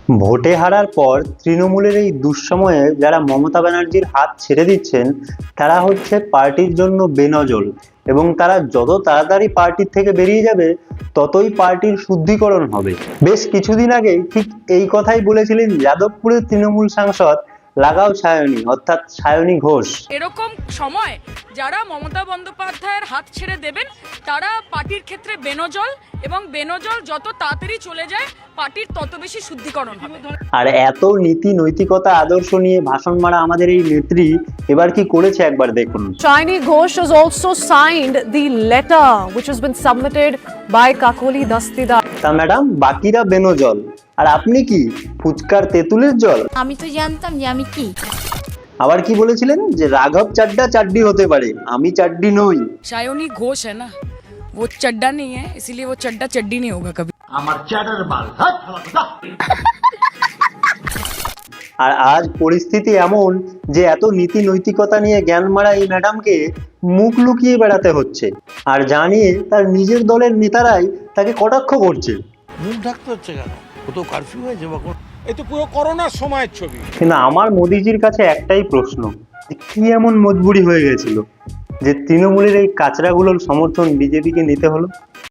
ভোটে হারার পর তৃণমূলের এই দুঃসময়ে যারা মমতা ব্যানার্জির হাত ছেড়ে দিচ্ছেন তারা হচ্ছে পার্টির জন্য বেনজল, এবং তারা যত তাড়াতাড়ি পার্টির থেকে বেরিয়ে যাবে ততই পার্টির শুদ্ধিকরণ হবে। বেশ কিছুদিন আগে ঠিক এই কথাই বলেছিলেন যাদবপুরের তৃণমূল সাংসদ লাগাও সায়নী, অর্থাৎ সায়নী ঘোষ। এরকম সময় যারা মমতা বন্দ্যোপাধ্যায়ের হাত ছেড়ে দেবেন তারা পার্টির ক্ষেত্রে বেনজল, এবং বেনজল যত তাড়াতাড়ি চলে যায় পার্টির তত বেশি শুদ্ধিকরণ হবে। আর এত নীতি নৈতিকতা আদর্শ নিয়ে ভাষণ মারা আমাদের এই নেত্রী এবার কি করেছে একবার দেখুন। Shiny Ghosh has also signed the letter which has been submitted by Kakoli Dastidar. তা ম্যাডাম, বাকিরা বেনজল আর আপনি কি ফুচকার তেঁতুলের জল? আমি তো জানতাম যে আমি কি। আবার কি বলেছিলেন যে রাঘব চাড্ডা চাড্ডি হতে পারে, আমি চাড্ডি নই। सायोनी घोष है ना, वो चड्डा नहीं है, इसीलिए वो चड्डा चड्डी नहीं होगा कभी। আর আজ পরিস্থিতি এমন যে এত নীতি নৈতিকতা নিয়ে জ্ঞান মারা এই ম্যাডামকে মুখ লুকিয়ে বেড়াতে হচ্ছে, আর জানিয়ে তার নিজের দলের নেতারাই তাকে কটাক্ষ করছে। মুখ ঢাকতে হচ্ছে কেন? কোথাও কারফিউ হয়েছে বা এই তো পুরো করোনার সময়ের ছবি। কিন্তু আমার মোদিজির কাছে একটাই প্রশ্ন, যে কি এমন মজবুরি হয়ে গেছিল যে তৃণমূলের এই কাচরাগুলোর সমর্থন বিজেপিকে নিতে হলো?